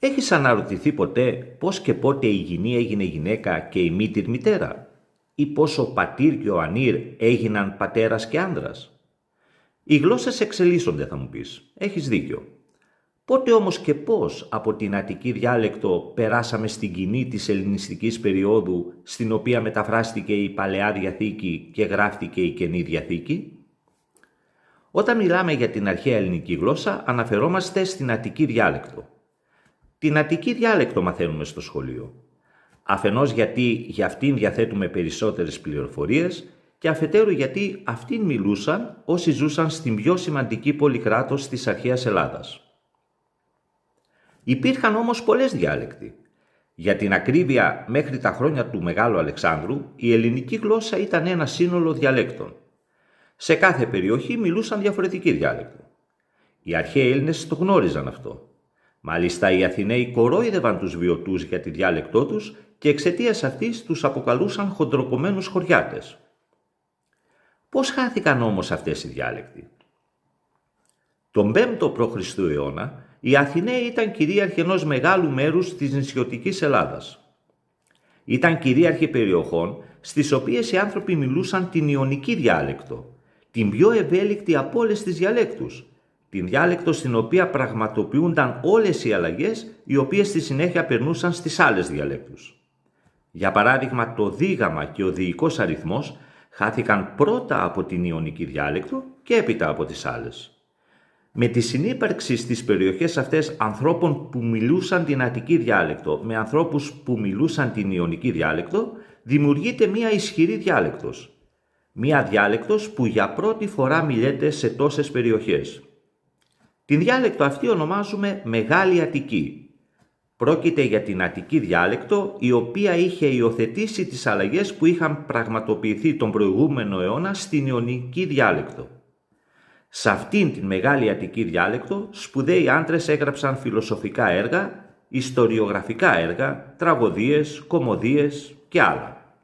Έχεις αναρωτηθεί ποτέ πώς και πότε η γυνή έγινε γυναίκα και η μήτηρ μητέρα, ή πώς ο πατήρ και ο ανήρ έγιναν πατέρας και άνδρας? Οι γλώσσες εξελίσσονται, θα μου πεις. Έχεις δίκιο. Πότε όμως και πώς από την Αττική διάλεκτο περάσαμε στην κοινή της ελληνιστικής περίοδου, στην οποία μεταφράστηκε η Παλαιά Διαθήκη και γράφτηκε η Καινή Διαθήκη? Όταν μιλάμε για την αρχαία ελληνική γλώσσα, αναφερόμαστε στην Αττική διάλεκτο. Την Αττική διάλεκτο μαθαίνουμε στο σχολείο. Αφενός γιατί για αυτήν διαθέτουμε περισσότερες πληροφορίες και αφετέρου γιατί αυτήν μιλούσαν όσοι ζούσαν στην πιο σημαντική πόλη κράτος της αρχαίας Ελλάδας. Υπήρχαν όμως πολλές διάλεκτοι. Για την ακρίβεια, μέχρι τα χρόνια του Μεγάλου Αλεξάνδρου, η ελληνική γλώσσα ήταν ένα σύνολο διαλέκτων. Σε κάθε περιοχή μιλούσαν διαφορετική διάλεκτο. Οι αρχαίοι Έλληνες το γνώριζαν αυτό. Μάλιστα οι Αθηναίοι κορόιδευαν τους βιωτούς για τη διάλεκτό τους και εξαιτίας αυτής τους αποκαλούσαν χοντροκομμένους χωριάτες. Πώς χάθηκαν όμως αυτές οι διάλεκτοι? Τον 5ο π.Χ. αιώνα, οι Αθηναίοι ήταν κυρίαρχοι ενός μεγάλου μέρους της νησιωτικής Ελλάδας. Ήταν κυρίαρχοι περιοχών στις οποίες οι άνθρωποι μιλούσαν την Ιωνική διάλεκτο, την πιο ευέλικτη από όλες τις διαλέκτους, την διάλεκτο στην οποία πραγματοποιούνταν όλες οι αλλαγές οι οποίες στη συνέχεια περνούσαν στις άλλες διαλέκτους. Για παράδειγμα, το δίγαμμα και ο διοικός αριθμός χάθηκαν πρώτα από την Ιωνική διάλεκτο και έπειτα από τις άλλες. Με τη συνύπαρξη στις περιοχές αυτές ανθρώπων που μιλούσαν την Αττική διάλεκτο με ανθρώπους που μιλούσαν την Ιωνική διάλεκτο, δημιουργείται μια ισχυρή διάλεκτος. Μια διάλεκτος που για πρώτη φορά μιλιέται σε τόσες περιοχές. Την διάλεκτο αυτή ονομάζουμε Μεγάλη Αττική. Πρόκειται για την Αττική διάλεκτο, η οποία είχε υιοθετήσει τις αλλαγές που είχαν πραγματοποιηθεί τον προηγούμενο αιώνα στην Ιωνική διάλεκτο. Σε αυτήν την Μεγάλη Αττική διάλεκτο, σπουδαίοι άντρες έγραψαν φιλοσοφικά έργα, ιστοριογραφικά έργα, τραγωδίες, κωμωδίες και άλλα.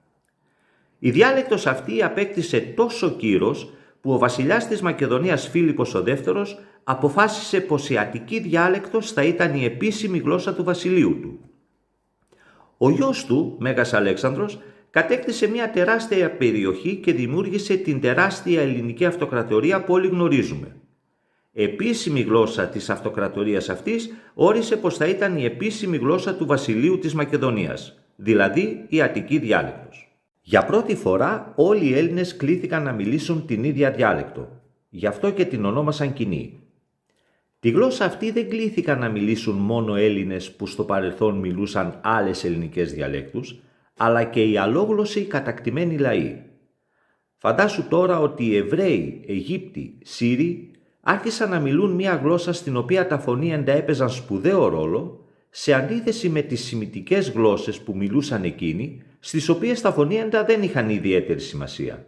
Η διάλεκτος αυτή απέκτησε τόσο κύρος που ο βασιλιάς της Μακεδονίας Φίλιππος ο Δεύτερος αποφάσισε πως η Αττική διάλεκτος θα ήταν η επίσημη γλώσσα του βασιλείου του. Ο γιος του, Μέγας Αλέξανδρος, κατέκτησε μια τεράστια περιοχή και δημιούργησε την τεράστια ελληνική αυτοκρατορία που όλοι γνωρίζουμε. Επίσημη γλώσσα της αυτοκρατορίας αυτής όρισε πως θα ήταν η επίσημη γλώσσα του βασιλείου της Μακεδονίας, δηλαδή η Αττική διάλεκτος. Για πρώτη φορά όλοι οι Έλληνες κλήθηκαν να μιλήσουν την ίδια διάλεκτο, γι' αυτό και την ονόμασαν κοινή. Τη γλώσσα αυτή δεν κλήθηκαν να μιλήσουν μόνο Έλληνες που στο παρελθόν μιλούσαν άλλες ελληνικές διαλέκτους, αλλά και οι αλλόγλωσσοι κατακτημένοι λαοί. Φαντάσου τώρα ότι οι Εβραίοι, Αιγύπτιοι, Σύριοι άρχισαν να μιλούν μια γλώσσα στην οποία τα φωνήεντα έπαιζαν σπουδαίο ρόλο, σε αντίθεση με τις σημιτικές γλώσσες που μιλούσαν εκείνοι, στις οποίες τα φωνήεντα δεν είχαν ιδιαίτερη σημασία.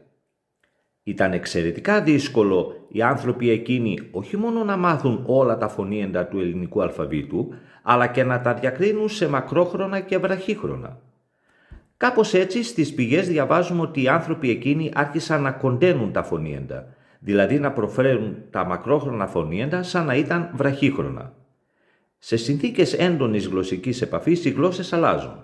Ήταν εξαιρετικά δύσκολο οι άνθρωποι εκείνοι όχι μόνο να μάθουν όλα τα φωνήεντα του ελληνικού αλφαβήτου, αλλά και να τα διακρίνουν σε μακρόχρονα και βραχύχρονα. Κάπως έτσι στις πηγές διαβάζουμε ότι οι άνθρωποι εκείνοι άρχισαν να κοντένουν τα φωνήεντα, δηλαδή να προφέρουν τα μακρόχρονα φωνήεντα σαν να ήταν βραχύχρονα. Σε συνθήκες έντονης γλωσσικής επαφής οι γλώσσες αλλάζουν.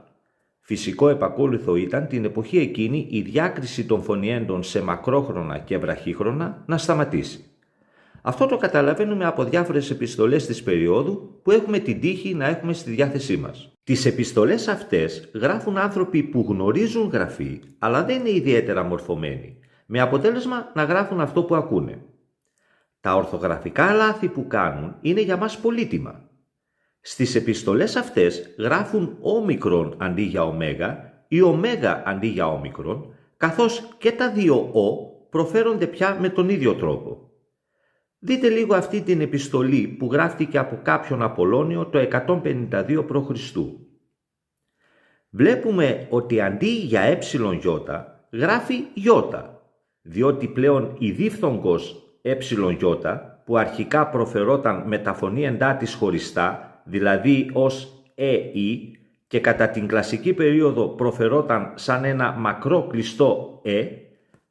Φυσικό επακόλουθο ήταν την εποχή εκείνη η διάκριση των φωνιέντων σε μακρόχρονα και βραχύχρονα να σταματήσει. Αυτό το καταλαβαίνουμε από διάφορες επιστολές της περίοδου που έχουμε την τύχη να έχουμε στη διάθεσή μας. Τις επιστολές αυτές γράφουν άνθρωποι που γνωρίζουν γραφή αλλά δεν είναι ιδιαίτερα μορφωμένοι, με αποτέλεσμα να γράφουν αυτό που ακούνε. Τα ορθογραφικά λάθη που κάνουν είναι για μας πολύτιμα. Στις επιστολές αυτές γράφουν όμικρον αντί για ωμέγα ή ωμέγα αντί για όμικρον, καθώς και τα δύο ο προφέρονται πια με τον ίδιο τρόπο. Δείτε λίγο αυτή την επιστολή που γράφτηκε από κάποιον Απολώνιο το 152 π.Χ. Βλέπουμε ότι αντί για ΕΙ γράφει Ι, διότι πλέον η δίφθογκος ΕΙ που αρχικά προφερόταν με τα φωνήεντά της χωριστά, δηλαδή ως ΕΙ και κατά την κλασική περίοδο προφερόταν σαν ένα μακρό κλειστό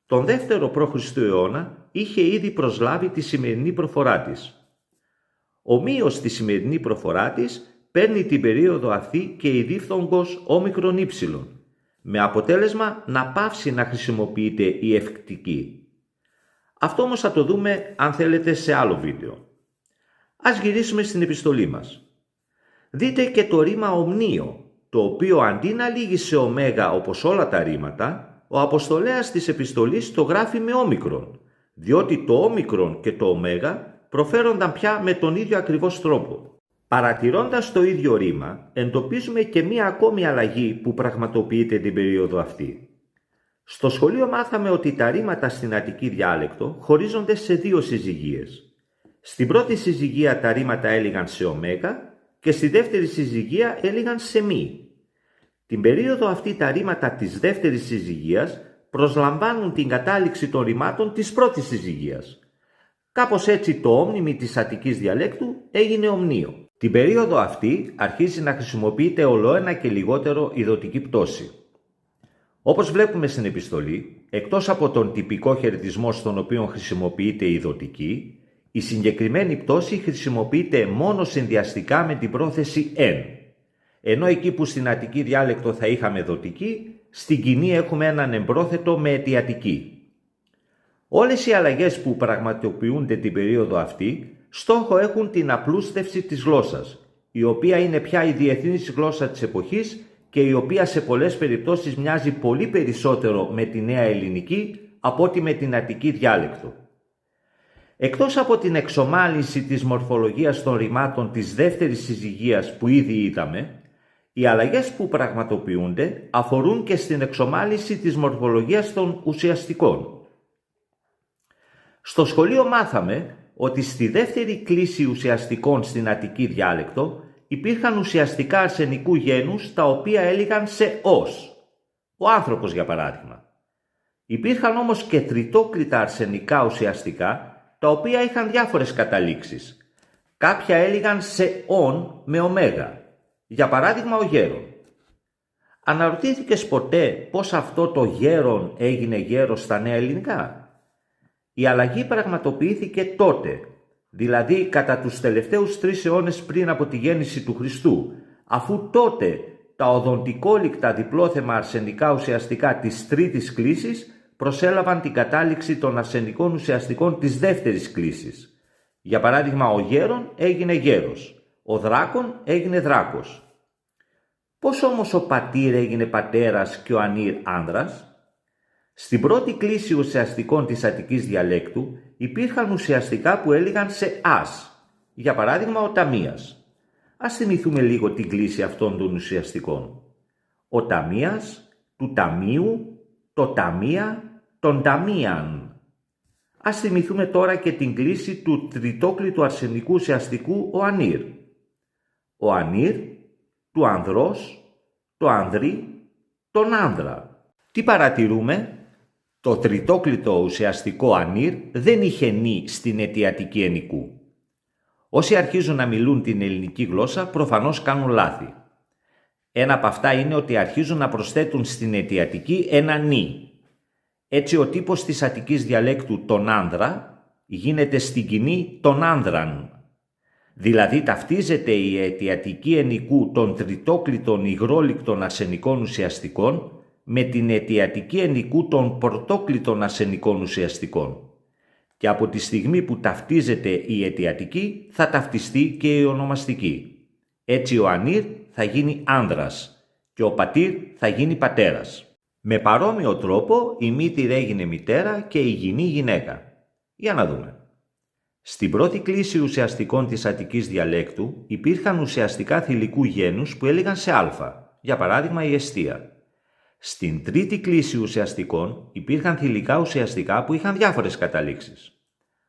τον 2ο π.Χ. αιώνα είχε ήδη προσλάβει τη σημερινή προφορά της. Ομοίως στη σημερινή προφορά της, παίρνει την περίοδο αυτή και η δίφθογκος όμικρον ύψιλον, με αποτέλεσμα να πάυσει να χρησιμοποιείται η ευκτική. Αυτό όμως θα το δούμε αν θέλετε σε άλλο βίντεο. Ας γυρίσουμε στην επιστολή μας. Δείτε και το ρήμα ομνίο, το οποίο αντί να λύγει σε ωμέγα όπως όλα τα ρήματα, ο αποστολέας της επιστολής το γράφει με όμικρον, διότι το όμικρον και το ωμέγα προφέρονταν πια με τον ίδιο ακριβώς τρόπο. Παρατηρώντας το ίδιο ρήμα, εντοπίζουμε και μία ακόμη αλλαγή που πραγματοποιείται την περίοδο αυτή. Στο σχολείο μάθαμε ότι τα ρήματα στην Αττική διάλεκτο χωρίζονται σε δύο συζυγίες. Στην πρώτη συζυγία τα ρήματα έλυγαν σε ωμέγα και στη δεύτερη συζυγία έλυγαν σε μη. Την περίοδο αυτή τα ρήματα της δεύτερης συζυγίας προσλαμβάνουν την κατάληξη των ρημάτων της πρώτης συζυγίας. Κάπως έτσι το όμνημι της Αττικής διαλέκτου έγινε ομνίο. Την περίοδο αυτή αρχίζει να χρησιμοποιείται ολοένα και λιγότερο η δοτική πτώση. Όπως βλέπουμε στην επιστολή, εκτός από τον τυπικό χαιρετισμό στον οποίο χρησιμοποιείται η δοτική, η συγκεκριμένη πτώση χρησιμοποιείται μόνο συνδυαστικά με την πρόθεση «εν». Ενώ εκεί που στην Αττική διάλεκτο θα είχαμε δοτική, στην κοινή έχουμε έναν εμπρόθετο με αιτιατική. Όλες οι αλλαγές που πραγματοποιούνται την περίοδο αυτή στόχο έχουν την απλούστευση της γλώσσας, η οποία είναι πια η διεθνής γλώσσα της εποχής και η οποία σε πολλές περιπτώσεις μοιάζει πολύ περισσότερο με τη νέα ελληνική από ότι με την Αττική διάλεκτο. Εκτός από την εξομάλυνση της μορφολογίας των ρημάτων της δεύτερης συζυγίας που ήδη είδαμε, οι αλλαγές που πραγματοποιούνται αφορούν και στην εξομάλυνση της μορφολογίας των ουσιαστικών. Στο σχολείο μάθαμε ότι στη δεύτερη κλίση ουσιαστικών στην Αττική διάλεκτο υπήρχαν ουσιαστικά αρσενικού γένους τα οποία έλυγαν σε «ως», ο άνθρωπος για παράδειγμα. Υπήρχαν όμως και τριτόκλητα αρσενικά ουσιαστικά τα οποία είχαν διάφορες καταλήξεις. Κάποια έλυγαν σε «ον» με ωμέγα, για παράδειγμα ο γέρον. Αναρωτήθηκες ποτέ πώς αυτό το γέρον έγινε γέρος στα νέα ελληνικά? Η αλλαγή πραγματοποιήθηκε τότε, δηλαδή κατά τους τελευταίους 3 αιώνες πριν από τη γέννηση του Χριστού, αφού τότε τα οδοντικόλικτα διπλόθεμα αρσενικά ουσιαστικά της τρίτης κλίσης προσέλαβαν την κατάληξη των αρσενικών ουσιαστικών της δεύτερης κλίσης. Για παράδειγμα, ο γέρον έγινε γέρος, ο δράκον έγινε δράκος. Πώς όμως ο πατήρ έγινε πατέρας και ο ανήρ άνδρας? Στην πρώτη κλίση ουσιαστικών της Αττικής διαλέκτου υπήρχαν ουσιαστικά που έλυγαν σε «ας», για παράδειγμα ο ταμείας. Ας θυμηθούμε λίγο την κλίση αυτών των ουσιαστικών. Ο ταμείας, του ταμείου, το ταμεία, τον ταμείαν. Ας θυμηθούμε τώρα και την κλίση του τριτόκλητου αρσενικού ουσιαστικού ο ανήρ. Ο ανήρ, του ανδρός, το ανδρί, τον άνδρα. Τι παρατηρούμε? Το τριτόκλητο ουσιαστικό ανήρ δεν είχε νη στην αιτιατική ενικού. Όσοι αρχίζουν να μιλούν την ελληνική γλώσσα προφανώς κάνουν λάθη. Ένα από αυτά είναι ότι αρχίζουν να προσθέτουν στην αιτιατική ένα νη. Έτσι ο τύπος της Αττικής διαλέκτου τον άνδρα γίνεται στην κοινή τον άνδραν. Δηλαδή ταυτίζεται η αιτιατική ενικού των τριτόκλητων υγρόλικτων αρσενικών ουσιαστικών με την αιτιατική ενικού των πρωτόκλητων αρσενικών ουσιαστικών. Και από τη στιγμή που ταυτίζεται η αιτιατική θα ταυτιστεί και η ονομαστική. Έτσι ο ανήρ θα γίνει άνδρας και ο πατήρ θα γίνει πατέρας. Με παρόμοιο τρόπο η μήτηρ έγινε μητέρα και η γυνή γυναίκα. Για να δούμε. Στην πρώτη κλίση ουσιαστικών της Αττικής διαλέκτου υπήρχαν ουσιαστικά θηλυκού γένους που έλεγαν σε α, για παράδειγμα η εστία. Στην τρίτη κλίση ουσιαστικών υπήρχαν θηλυκά ουσιαστικά που είχαν διάφορες καταλήξεις.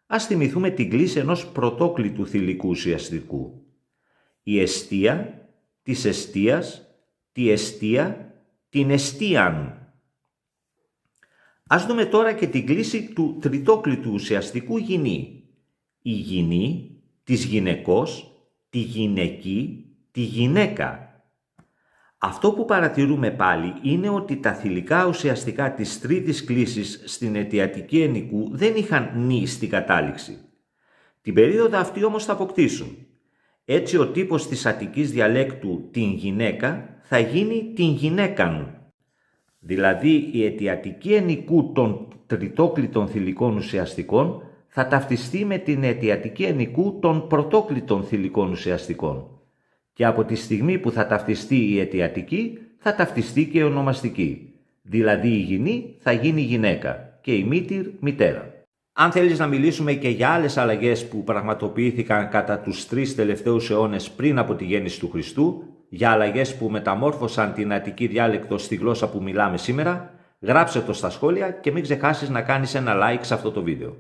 Ας θυμηθούμε την κλίση ενός πρωτόκλητου θηλυκού ουσιαστικού. Η εστία, της εστίας, τη εστία, την εστίαν. Ας δούμε τώρα και την κλίση του τριτόκλητου ουσιαστικού γυνή. Η γυνή, της γυναικός, τη γυναική, τη γυναίκα. Αυτό που παρατηρούμε πάλι είναι ότι τα θηλυκά ουσιαστικά της τρίτης κλίσης στην αιτιατική ενικού δεν είχαν νη στην κατάληξη. Την περίοδο αυτή όμως θα αποκτήσουν. Έτσι ο τύπος της αττικής διαλέκτου την γυναίκα θα γίνει την γυναίκαν. Δηλαδή η αιτιατική ενικού των τριτόκλητων θηλυκών ουσιαστικών θα ταυτιστεί με την αιτιατική ενικού των πρωτόκλητων θηλυκών ουσιαστικών. Και από τη στιγμή που θα ταυτιστεί η αιτιατική θα ταυτιστεί και η ονομαστική. Δηλαδή η γυνή θα γίνει γυναίκα και η μήτηρ μητέρα. Αν θέλεις να μιλήσουμε και για άλλες αλλαγές που πραγματοποιήθηκαν κατά τους 3 τελευταίους αιώνες πριν από τη γέννηση του Χριστού, για αλλαγές που μεταμόρφωσαν την αττική διάλεκτο στη γλώσσα που μιλάμε σήμερα, γράψε το στα σχόλια και μην ξεχάσεις να κάνεις ένα like σε αυτό το βίντεο.